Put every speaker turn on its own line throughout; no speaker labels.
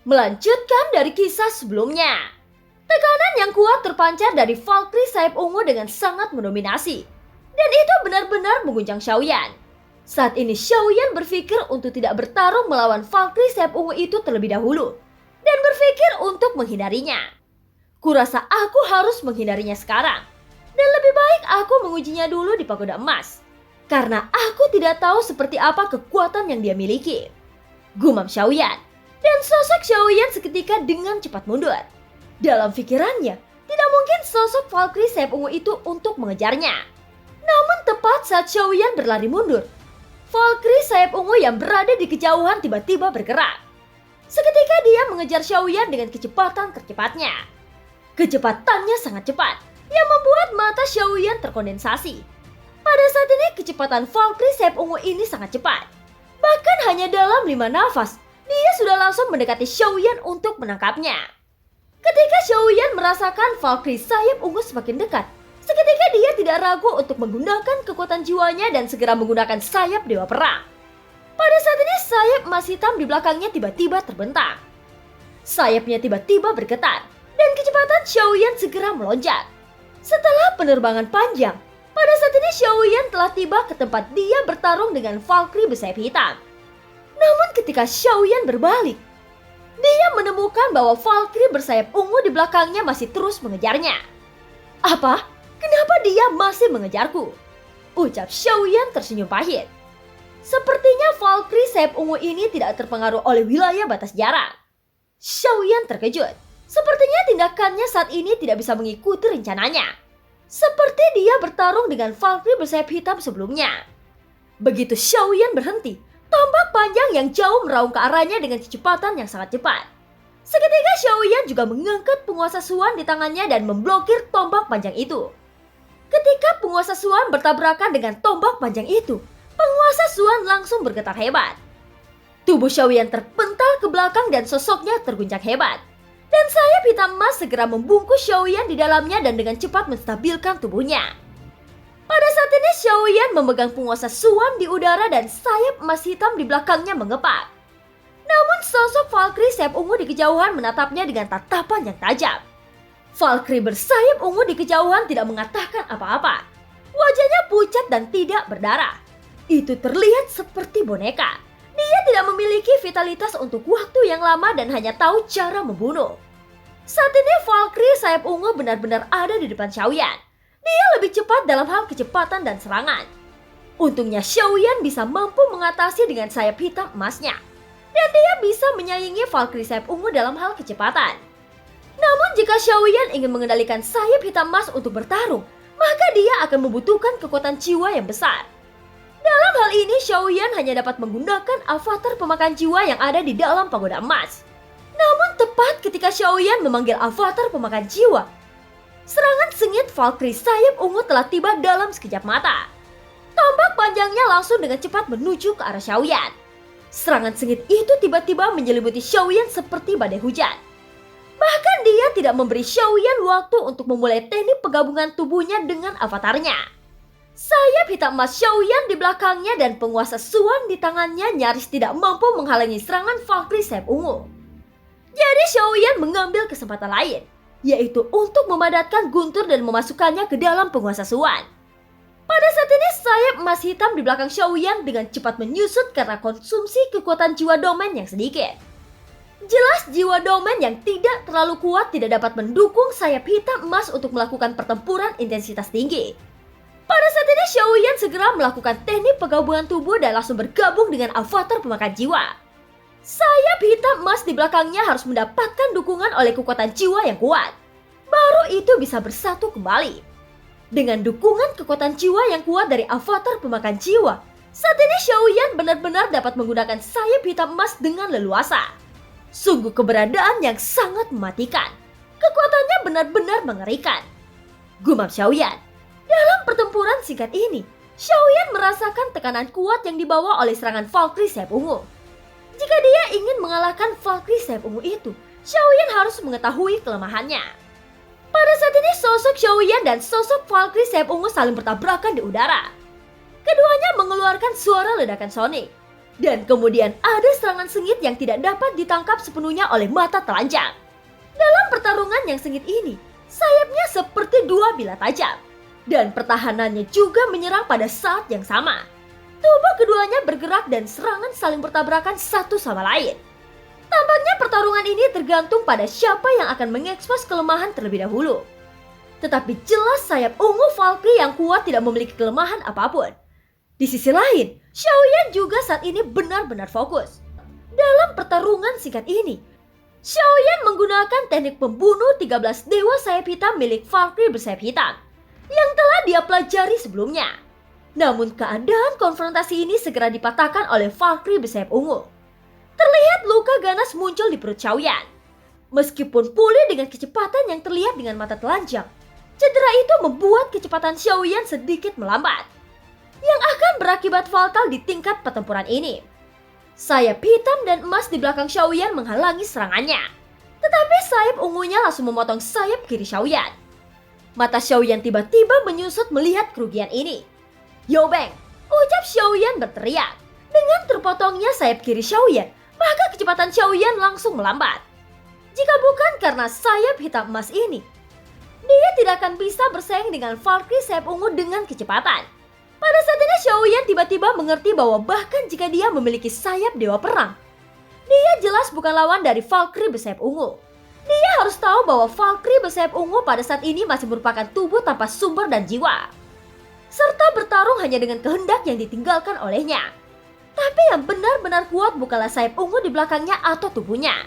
Melanjutkan dari kisah sebelumnya, tekanan yang kuat terpancar dari Valkyrie sayap ungu dengan sangat mendominasi. Dan itu benar-benar mengguncang Xiaoyan. Saat ini Xiaoyan berpikir untuk tidak bertarung melawan Valkyrie sayap ungu itu terlebih dahulu. Dan berpikir untuk menghindarinya. Kurasa aku harus menghindarinya sekarang. Dan lebih baik aku mengujinya dulu di pagoda emas. Karena aku tidak tahu seperti apa kekuatan yang dia miliki. Gumam Xiaoyan. Dan sosok Xiaoyan seketika dengan cepat mundur. Dalam pikirannya, tidak mungkin sosok Valkyrie sayap ungu itu untuk mengejarnya. Namun tepat saat Xiaoyan berlari mundur, Valkyrie sayap ungu yang berada di kejauhan tiba-tiba bergerak. Seketika dia mengejar Xiaoyan dengan kecepatan tercepatnya. Kecepatannya sangat cepat, yang membuat mata Xiaoyan terkondensasi. Pada saat ini kecepatan Valkyrie sayap ungu ini sangat cepat. Bahkan hanya dalam 5 nafas, dia sudah langsung mendekati Xiaoyan untuk menangkapnya. Ketika Xiaoyan merasakan Valkyrie sayap ungu semakin dekat, seketika dia tidak ragu untuk menggunakan kekuatan jiwanya dan segera menggunakan sayap Dewa Perang. Pada saat ini sayap emas hitam di belakangnya tiba-tiba terbentang. Sayapnya tiba-tiba bergetar dan kecepatan Xiaoyan segera melonjak. Setelah penerbangan panjang, pada saat ini Xiaoyan telah tiba ke tempat dia bertarung dengan Valkyrie bersayap hitam. Namun ketika Xiaoyan berbalik, dia menemukan bahwa Valkyrie bersayap ungu di belakangnya masih terus mengejarnya. Apa? Kenapa dia masih mengejarku? Ucap Xiaoyan tersenyum pahit. Sepertinya Valkyrie sayap ungu ini tidak terpengaruh oleh wilayah batas jarak. Xiaoyan terkejut. Sepertinya tindakannya saat ini tidak bisa mengikuti rencananya. Seperti dia bertarung dengan Valkyrie bersayap hitam sebelumnya. Begitu Xiaoyan berhenti, tombak panjang yang jauh meraung ke arahnya dengan kecepatan yang sangat cepat. Seketika Xiaoyan juga mengangkat penguasa Suan di tangannya dan memblokir tombak panjang itu. Ketika penguasa Suan bertabrakan dengan tombak panjang itu, penguasa Suan langsung bergetar hebat. Tubuh Xiaoyan terpental ke belakang dan sosoknya terguncang hebat. Dan sayap hitam emas segera membungkus Xiaoyan di dalamnya dan dengan cepat menstabilkan tubuhnya. Pada saat ini Xiaoyan memegang penguasa Suan di udara dan sayap emas hitam di belakangnya mengepak. Namun sosok Valkyrie sayap ungu di kejauhan menatapnya dengan tatapan yang tajam. Valkyrie bersayap ungu di kejauhan tidak mengatakan apa-apa. Wajahnya pucat dan tidak berdarah. Itu terlihat seperti boneka. Dia tidak memiliki vitalitas untuk waktu yang lama dan hanya tahu cara membunuh. Saat ini Valkyrie sayap ungu benar-benar ada di depan Xiaoyan. Dia lebih cepat dalam hal kecepatan dan serangan. Untungnya Xiaoyan bisa mampu mengatasi dengan sayap hitam emasnya. Dan dia bisa menyaingi Valkyrie sayap ungu dalam hal kecepatan. Namun jika Xiaoyan ingin mengendalikan sayap hitam emas untuk bertarung, maka dia akan membutuhkan kekuatan jiwa yang besar. Dalam hal ini Xiaoyan hanya dapat menggunakan avatar pemakan jiwa yang ada di dalam pagoda emas. Namun tepat ketika Xiaoyan memanggil avatar pemakan jiwa, serangan sengit Valkyrie sayap ungu telah tiba dalam sekejap mata. Tombak panjangnya langsung dengan cepat menuju ke arah Xiaoyan. Serangan sengit itu tiba-tiba menyelimuti Xiaoyan seperti badai hujan. Bahkan dia tidak memberi Xiaoyan waktu untuk memulai teknik penggabungan tubuhnya dengan avatarnya. Sayap hitam emas Xiaoyan di belakangnya dan penguasa Suan di tangannya nyaris tidak mampu menghalangi serangan Valkyrie sayap ungu. Jadi Xiaoyan mengambil kesempatan lain, yaitu untuk memadatkan guntur dan memasukkannya ke dalam penguasa Suan. Pada saat ini sayap emas hitam di belakang Xiaoyan dengan cepat menyusut karena konsumsi kekuatan jiwa domain yang sedikit. Jelas jiwa domain yang tidak terlalu kuat tidak dapat mendukung sayap hitam emas untuk melakukan pertempuran intensitas tinggi. Pada saat ini Xiaoyan segera melakukan teknik penggabungan tubuh dan langsung bergabung dengan avatar pemakan jiwa. Sayap hitam emas di belakangnya harus mendapatkan dukungan oleh kekuatan jiwa yang kuat. Baru itu bisa bersatu kembali. Dengan dukungan kekuatan jiwa yang kuat dari avatar pemakan jiwa, saat ini Xiaoyan benar-benar dapat menggunakan sayap hitam emas dengan leluasa. Sungguh keberadaan yang sangat mematikan. Kekuatannya benar-benar mengerikan. Gumam Xiaoyan. Dalam pertempuran singkat ini, Xiaoyan merasakan tekanan kuat yang dibawa oleh serangan Valkyrie sayap ungu. Jika dia ingin mengalahkan Valkyrie sayap ungu itu, Xiaoyan harus mengetahui kelemahannya. Pada saat ini sosok Xiaoyan dan sosok Valkyrie sayap ungu saling bertabrakan di udara. Keduanya mengeluarkan suara ledakan sonik. Dan kemudian ada serangan sengit yang tidak dapat ditangkap sepenuhnya oleh mata telanjang. Dalam pertarungan yang sengit ini, sayapnya seperti dua bilah tajam. Dan pertahanannya juga menyerang pada saat yang sama. Tubuh keduanya bergerak dan serangan saling bertabrakan satu sama lain. Tampaknya pertarungan ini tergantung pada siapa yang akan mengekspos kelemahan terlebih dahulu. Tetapi jelas sayap ungu Valkyrie yang kuat tidak memiliki kelemahan apapun. Di sisi lain, Xiaoyan juga saat ini benar-benar fokus. Dalam pertarungan singkat ini, Xiaoyan menggunakan teknik pembunuh 13 dewa sayap hitam milik Valkyrie bersayap hitam yang telah dia pelajari sebelumnya. Namun keadaan konfrontasi ini segera dipatahkan oleh Valkyrie bersayap ungu. Terlihat luka ganas muncul di perut Xiaoyan. Meskipun pulih dengan kecepatan yang terlihat dengan mata telanjang, cedera itu membuat kecepatan Xiaoyan sedikit melambat, yang akan berakibat fatal di tingkat pertempuran ini. Sayap hitam dan emas di belakang Xiaoyan menghalangi serangannya. Tetapi sayap ungunya langsung memotong sayap kiri Xiaoyan. Mata Xiaoyan tiba-tiba menyusut melihat kerugian ini. "Yobeng!" ucap Xiaoyan berteriak. Dengan terpotongnya sayap kiri Xiaoyan, maka kecepatan Xiaoyan langsung melambat. Jika bukan karena sayap hitam emas ini, dia tidak akan bisa bersaing dengan Valkyrie sayap ungu dengan kecepatan. Pada saat ini Xiaoyan tiba-tiba mengerti bahwa bahkan jika dia memiliki sayap dewa perang, dia jelas bukan lawan dari Valkyrie bersayap ungu. Dia harus tahu bahwa Valkyrie bersayap ungu pada saat ini masih merupakan tubuh tanpa sumber dan jiwa, serta bertarung hanya dengan kehendak yang ditinggalkan olehnya. Tapi yang benar-benar kuat bukanlah sayap ungu di belakangnya atau tubuhnya.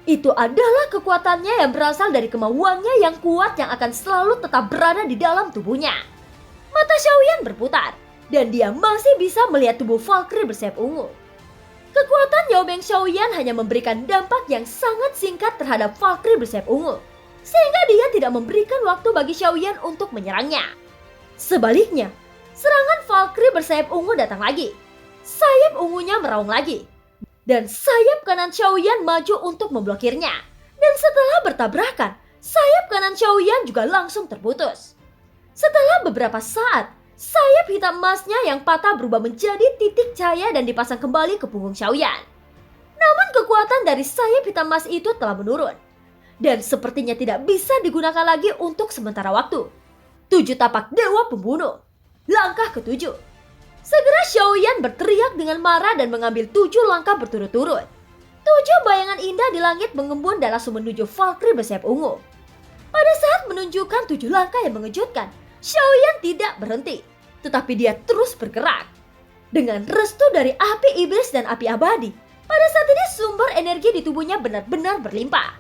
Itu adalah kekuatannya yang berasal dari kemauannya yang kuat yang akan selalu tetap berada di dalam tubuhnya. Mata Xiaoyan berputar, dan dia masih bisa melihat tubuh Valkyrie bersayap ungu. Kekuatan Yobeng Xiaoyan hanya memberikan dampak yang sangat singkat terhadap Valkyrie bersayap ungu, sehingga dia tidak memberikan waktu bagi Xiaoyan untuk menyerangnya. Sebaliknya, serangan Valkyrie bersayap ungu datang lagi. Sayap ungunya meraung lagi, dan sayap kanan Xiaoyan maju untuk memblokirnya. Dan setelah bertabrakan, sayap kanan Xiaoyan juga langsung terputus. Setelah beberapa saat, sayap hitam emasnya yang patah berubah menjadi titik cahaya dan dipasang kembali ke punggung Xiaoyan. Namun kekuatan dari sayap hitam emas itu telah menurun, dan sepertinya tidak bisa digunakan lagi untuk sementara waktu. 7 tapak dewa pembunuh. Langkah ke-7. Segera Xiaoyan berteriak dengan marah dan mengambil 7 langkah berturut-turut. 7 bayangan indah di langit mengembun dan langsung menuju Valkyrie bersayap ungu. Pada saat menunjukkan 7 langkah yang mengejutkan, Xiaoyan tidak berhenti, tetapi dia terus bergerak. Dengan restu dari api iblis dan api abadi, pada saat ini sumber energi di tubuhnya benar-benar berlimpah.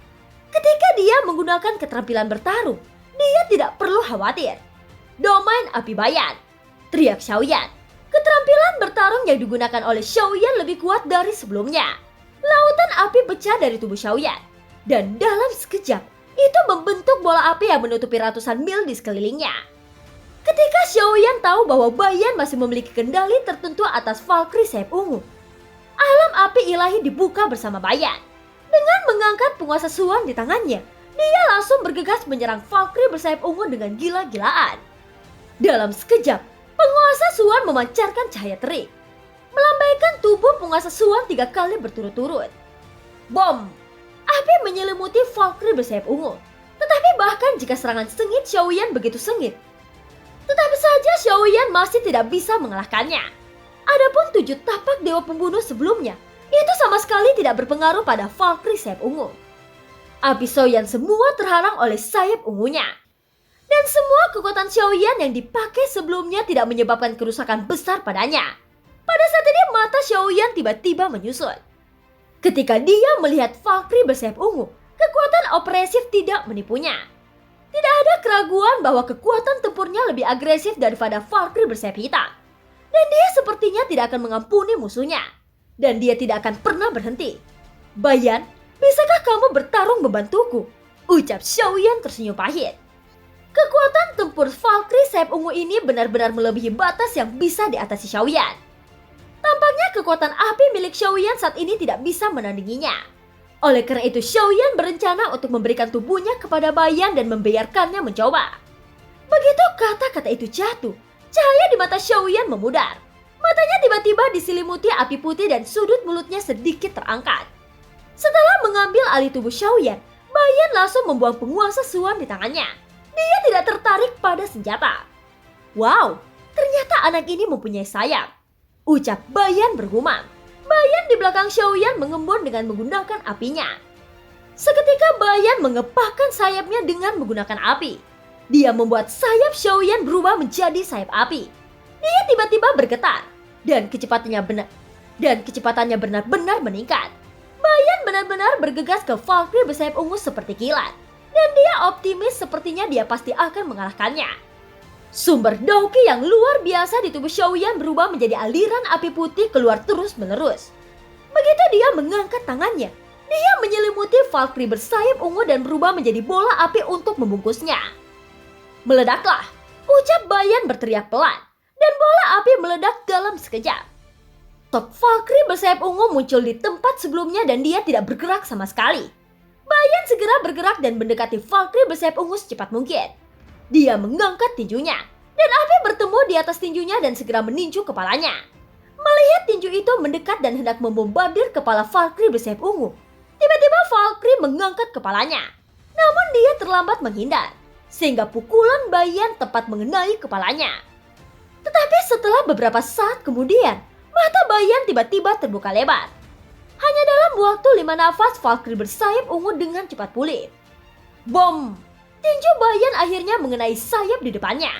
Ketika dia menggunakan keterampilan bertarung, dia tidak perlu khawatir. "Domain api bayan!" teriak Xiaoyan. Keterampilan bertarung yang digunakan oleh Xiaoyan lebih kuat dari sebelumnya. Lautan api pecah dari tubuh Xiaoyan, dan dalam sekejap, itu membentuk bola api yang menutupi ratusan mil di sekelilingnya. Ketika Xiaoyan tahu bahwa Bayan masih memiliki kendali tertentu atas Valkyrie sayap ungu, alam api ilahi dibuka bersama Bayan. Dengan mengangkat penguasa Suan di tangannya, dia langsung bergegas menyerang Valkyrie bersayap ungu dengan gila-gilaan. Dalam sekejap, penguasa Suan memancarkan cahaya terik, melambaikan tubuh penguasa Suan 3 kali berturut-turut. Bom! Api menyelimuti Valkyrie bersayap ungu. Tetapi bahkan jika serangan sengit Xiaoyan begitu sengit, tetap saja Xiaoyan masih tidak bisa mengalahkannya. Adapun 7 tapak dewa pembunuh sebelumnya, itu sama sekali tidak berpengaruh pada Valkyrie sayap ungu. Api Xiaoyan semua terhalang oleh sayap ungunya. Dan semua kekuatan Xiaoyan yang dipakai sebelumnya tidak menyebabkan kerusakan besar padanya. Pada saat ini mata Xiaoyan tiba-tiba menyusut. Ketika dia melihat Valkyrie bersayap ungu, kekuatan opresif tidak menipunya. Tidak ada keraguan bahwa kekuatan tempurnya lebih agresif daripada Valkyrie bersayap hitam. Dan dia sepertinya tidak akan mengampuni musuhnya. Dan dia tidak akan pernah berhenti. "Bayan, bisakah kamu bertarung membantuku?" ucap Xiaoyan tersenyum pahit. Kekuatan tempur Valkyrie sayap ungu ini benar-benar melebihi batas yang bisa diatasi Xiaoyan. Tampaknya kekuatan api milik Xiaoyan saat ini tidak bisa menandinginya. Oleh karena itu Xiaoyan berencana untuk memberikan tubuhnya kepada Bayan dan membiarkannya mencoba. Begitu kata-kata itu jatuh, cahaya di mata Xiaoyan memudar. Matanya tiba-tiba diselimuti api putih dan sudut mulutnya sedikit terangkat. Setelah mengambil alih tubuh Xiaoyan, Bayan langsung membuang penguasa Suan di tangannya. Dia tidak tertarik pada senjata. Wow, ternyata anak ini mempunyai sayap, ucap Bayan bergumam. Bayan di belakang Xiaoyan mengembun dengan menggunakan apinya. Seketika Bayan mengepakkan sayapnya dengan menggunakan api. Dia membuat sayap Xiaoyan berubah menjadi sayap api. Dia tiba-tiba bergetar dan kecepatannya benar-benar meningkat. Bayan benar-benar bergegas ke Valkyrie bersayap ungu seperti kilat, dan dia optimis sepertinya dia pasti akan mengalahkannya. Sumber Daoki yang luar biasa di tubuh Xiaoyan berubah menjadi aliran api putih keluar terus-menerus. Begitu dia mengangkat tangannya, dia menyelimuti Valkyrie bersayap ungu dan berubah menjadi bola api untuk membungkusnya. Meledaklah, ucap Bayan berteriak pelan, dan bola api meledak dalam sekejap. Sosok Valkyrie bersayap ungu muncul di tempat sebelumnya dan dia tidak bergerak sama sekali. Bayan segera bergerak dan mendekati Valkyrie bersayap ungu secepat mungkin. Dia mengangkat tinjunya, dan api bertemu di atas tinjunya dan segera meninju kepalanya. Melihat tinju itu mendekat dan hendak membombardir kepala Valkyrie bersayap ungu, tiba-tiba Valkyrie mengangkat kepalanya. Namun dia terlambat menghindar, sehingga pukulan Bayan tepat mengenai kepalanya. Tetapi setelah beberapa saat kemudian, mata Bayan tiba-tiba terbuka lebar. Hanya dalam waktu 5 nafas, Valkyrie bersayap ungu dengan cepat pulih. Bom! Tinju Bayan akhirnya mengenai sayap di depannya,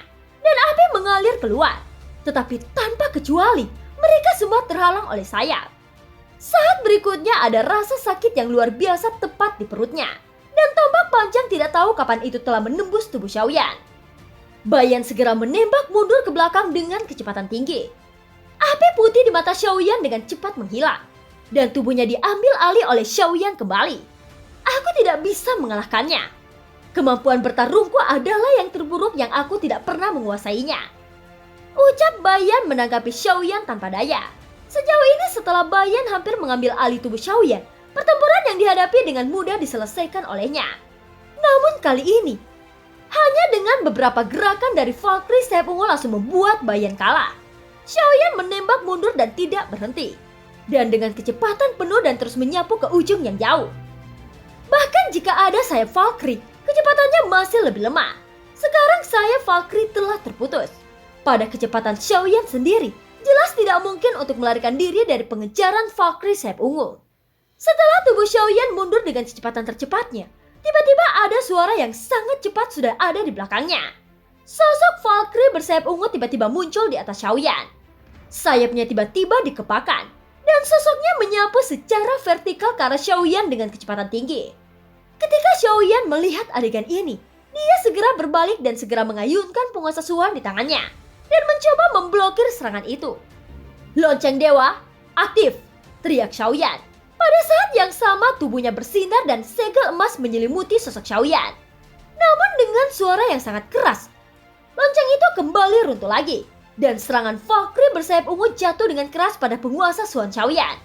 dan api mengalir keluar. Tetapi tanpa kecuali, mereka semua terhalang oleh sayap. Saat berikutnya ada rasa sakit yang luar biasa tepat di perutnya, dan tombak panjang tidak tahu kapan itu telah menembus tubuh Xiaoyan. Bayan segera menembak mundur ke belakang dengan kecepatan tinggi. Api putih di mata Xiaoyan dengan cepat menghilang, dan tubuhnya diambil alih oleh Xiaoyan kembali. Aku tidak bisa mengalahkannya. Kemampuan bertarungku adalah yang terburuk yang aku tidak pernah menguasainya, ucap Bayan menanggapi Xiaoyan tanpa daya. Sejauh ini setelah Bayan hampir mengambil alih tubuh Xiaoyan, pertempuran yang dihadapi dengan mudah diselesaikan olehnya. Namun kali ini, hanya dengan beberapa gerakan dari Valkyrie sayap ungu langsung membuat Bayan kalah. Xiaoyan menembak mundur dan tidak berhenti, dan dengan kecepatan penuh dan terus menyapu ke ujung yang jauh. Bahkan jika ada sayap Valkyrie, kecepatannya masih lebih lemah. Sekarang sayap Valkyrie telah terputus. Pada kecepatan Xiaoyan sendiri, jelas tidak mungkin untuk melarikan diri dari pengejaran Valkyrie sayap ungu. Setelah tubuh Xiaoyan mundur dengan kecepatan tercepatnya, tiba-tiba ada suara yang sangat cepat sudah ada di belakangnya. Sosok Valkyrie bersayap ungu tiba-tiba muncul di atas Xiaoyan. Sayapnya tiba-tiba dikepakkan, dan sosoknya menyapu secara vertikal ke arah Xiaoyan dengan kecepatan tinggi. Ketika Xiaoyan melihat adegan ini, dia segera berbalik dan segera mengayunkan penguasa Suan di tangannya, dan mencoba memblokir serangan itu. Lonceng dewa, aktif! Teriak Xiaoyan. Pada saat yang sama tubuhnya bersinar dan segel emas menyelimuti sosok Xiaoyan. Namun dengan suara yang sangat keras, lonceng itu kembali runtuh lagi, dan serangan Valkyrie bersayap ungu jatuh dengan keras pada penguasa Suan Xiaoyan.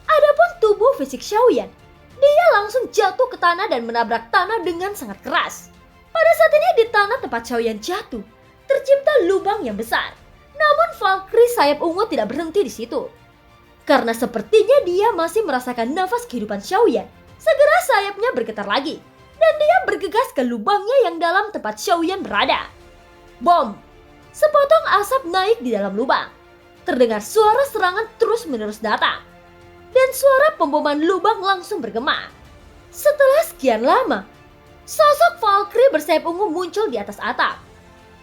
Adapun tubuh fisik Xiaoyan, dia langsung jatuh ke tanah dan menabrak tanah dengan sangat keras. Pada saat ini di tanah tempat Xiaoyan jatuh, tercipta lubang yang besar. Namun Valkyrie sayap ungu tidak berhenti di situ. Karena sepertinya dia masih merasakan nafas kehidupan Xiaoyan, segera sayapnya bergetar lagi, dan dia bergegas ke lubangnya yang dalam tempat Xiaoyan berada. Bom! Sepotong asap naik di dalam lubang. Terdengar suara serangan terus-menerus datang, dan suara pemboman lubang langsung bergema. Setelah sekian lama, sosok Valkyrie bersayap ungu muncul di atas atap.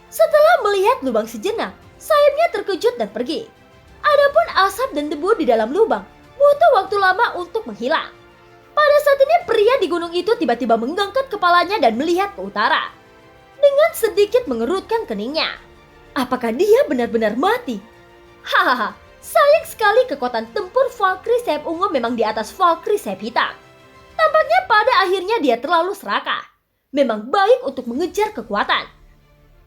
Setelah melihat lubang sejenak, sayapnya terkejut dan pergi. Adapun asap dan debu di dalam lubang butuh waktu lama untuk menghilang. Pada saat ini pria di gunung itu tiba-tiba mengangkat kepalanya dan melihat ke utara. Dengan sedikit mengerutkan keningnya. Apakah dia benar-benar mati? Hahaha, sayang sekali kekuatan tempur Valkyrie sayap ungu memang di atas Valkyrie sayap hitam. Tampaknya pada akhirnya dia terlalu serakah. Memang baik untuk mengejar kekuatan.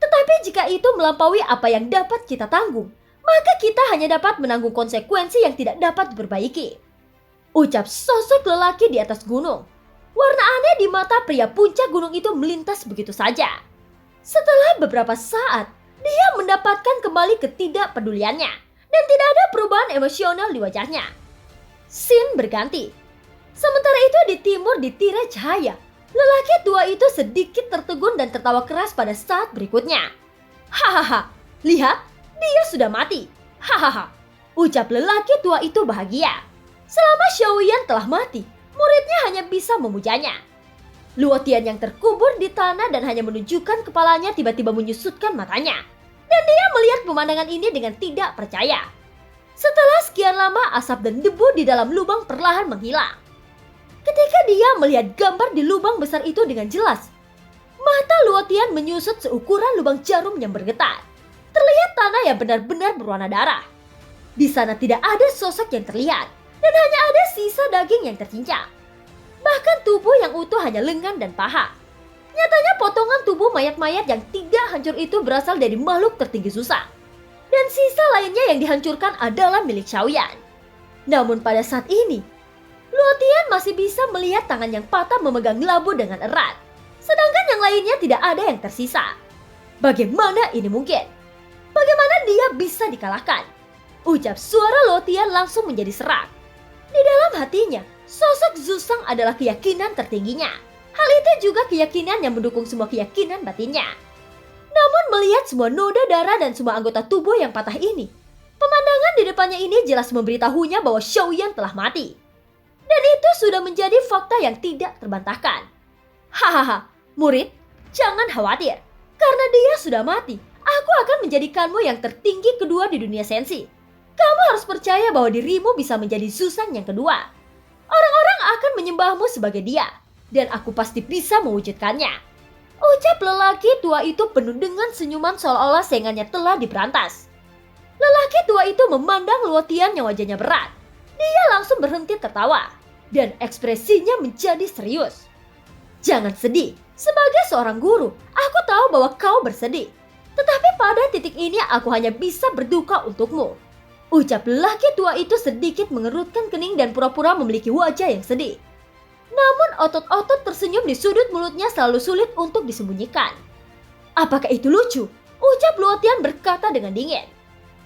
Tetapi jika itu melampaui apa yang dapat kita tanggung, maka kita hanya dapat menanggung konsekuensi yang tidak dapat diperbaiki. Ucap sosok lelaki di atas gunung. Warna aneh di mata pria puncak gunung itu melintas begitu saja. Setelah beberapa saat, dia mendapatkan kembali ketidakpeduliannya dan tidak ada perubahan emosional di wajahnya. Scene berganti. Sementara itu di timur di tirai cahaya, lelaki tua itu sedikit tertegun dan tertawa keras pada saat berikutnya. Hahaha, lihat, dia sudah mati. Hahaha, ucap lelaki tua itu bahagia. Selama Xiaoyan telah mati, muridnya hanya bisa memujanya. Luotian yang terkubur di tanah dan hanya menunjukkan kepalanya tiba-tiba menyusutkan matanya. Dan dia melihat pemandangan ini dengan tidak percaya. Setelah sekian lama, asap dan debu di dalam lubang perlahan menghilang. Ketika dia melihat gambar di lubang besar itu dengan jelas, mata Luotian menyusut seukuran lubang jarum yang bergetar. Terlihat tanah yang benar-benar berwarna darah. Di sana tidak ada sosok yang terlihat, dan hanya ada sisa daging yang tercincang. Bahkan tubuh yang utuh hanya lengan dan paha. Nyatanya potongan tubuh mayat-mayat yang tidak hancur itu berasal dari makhluk tertinggi susah. Dan sisa lainnya yang dihancurkan adalah milik Xiaoyan. Namun pada saat ini, Luotian masih bisa melihat tangan yang patah memegang labu dengan erat. Sedangkan yang lainnya tidak ada yang tersisa. Bagaimana ini mungkin? Bagaimana dia bisa dikalahkan? Ucap suara Luotian langsung menjadi serak. Di dalam hatinya, sosok Zhu Shang adalah keyakinan tertingginya. Hal itu juga keyakinan yang mendukung semua keyakinan batinnya. Namun melihat semua noda darah dan semua anggota tubuh yang patah ini, pemandangan di depannya ini jelas memberitahunya bahwa Xiaoyan telah mati. Dan itu sudah menjadi fakta yang tidak terbantahkan. Hahaha, murid, jangan khawatir. Karena dia sudah mati, aku akan menjadikanmu yang tertinggi kedua di dunia sensi. Kamu harus percaya bahwa dirimu bisa menjadi Zhu Shang yang kedua. Orang-orang akan menyembahmu sebagai dia, dan aku pasti bisa mewujudkannya. Ucap lelaki tua itu penuh dengan senyuman seolah-olah saingannya telah diberantas. Lelaki tua itu memandang Luotian yang wajahnya berat. Dia langsung berhenti tertawa, dan ekspresinya menjadi serius. Jangan sedih, sebagai seorang guru, aku tahu bahwa kau bersedih. Tetapi pada titik ini aku hanya bisa berduka untukmu. Ucap lelaki tua itu sedikit mengerutkan kening dan pura-pura memiliki wajah yang sedih. Namun otot-otot tersenyum di sudut mulutnya selalu sulit untuk disembunyikan. Apakah itu lucu? Ucap Luotian berkata dengan dingin.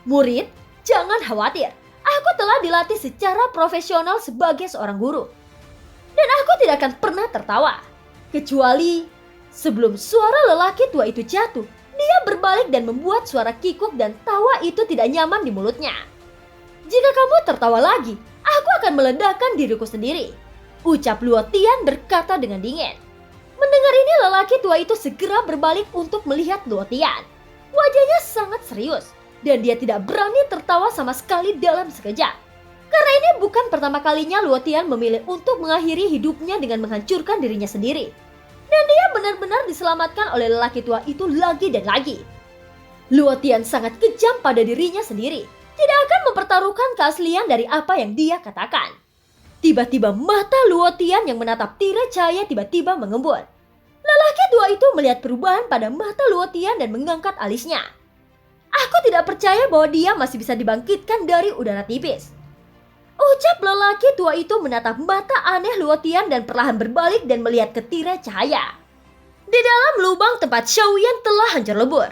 Murid, jangan khawatir. Aku telah dilatih secara profesional sebagai seorang guru. Dan aku tidak akan pernah tertawa. Kecuali sebelum suara lelaki tua itu jatuh, dia berbalik dan membuat suara kikuk dan tawa itu tidak nyaman di mulutnya. Jika kamu tertawa lagi, aku akan meledakkan diriku sendiri. Ucap Luotian berkata dengan dingin. Mendengar ini lelaki tua itu segera berbalik untuk melihat Luotian. Wajahnya sangat serius dan dia tidak berani tertawa sama sekali dalam sekejap. Karena ini bukan pertama kalinya Luotian memilih untuk mengakhiri hidupnya dengan menghancurkan dirinya sendiri. Dan dia benar-benar diselamatkan oleh lelaki tua itu lagi dan lagi. Luotian sangat kejam pada dirinya sendiri. Tidak akan mempertaruhkan keaslian dari apa yang dia katakan. Tiba-tiba mata Luotian yang menatap tirai cahaya tiba-tiba mengembul. Lelaki tua itu melihat perubahan pada mata Luotian dan mengangkat alisnya. Aku tidak percaya bahwa dia masih bisa dibangkitkan dari udara tipis. Ucap lelaki tua itu menatap mata aneh Luotian dan perlahan berbalik dan melihat ke tirai cahaya. Di dalam lubang tempat Xiaoyan telah hancur lebur,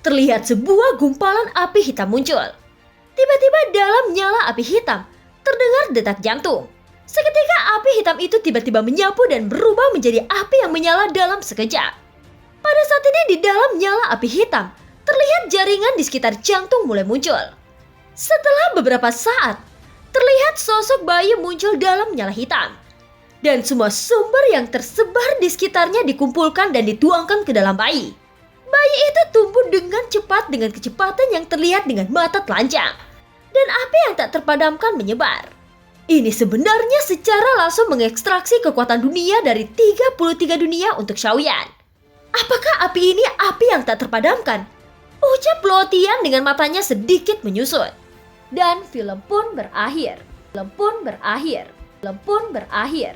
terlihat sebuah gumpalan api hitam muncul. Tiba-tiba dalam nyala api hitam, terdengar detak jantung. Seketika api hitam itu tiba-tiba menyapu dan berubah menjadi api yang menyala dalam sekejap. Pada saat ini di dalam nyala api hitam, terlihat jaringan di sekitar jantung mulai muncul. Setelah beberapa saat, terlihat sosok bayi muncul dalam nyala hitam. Dan semua sumber yang tersebar di sekitarnya dikumpulkan dan dituangkan ke dalam bayi. Bayi itu tumbuh dengan cepat dengan kecepatan yang terlihat dengan mata telanjang. Dan api yang tak terpadamkan menyebar. Ini sebenarnya secara langsung mengekstraksi kekuatan dunia dari 33 dunia untuk Xiaoyan. Apakah api ini api yang tak terpadamkan? Ucap Luotian dengan matanya sedikit menyusut. Dan film pun berakhir. Film pun berakhir. Film pun berakhir.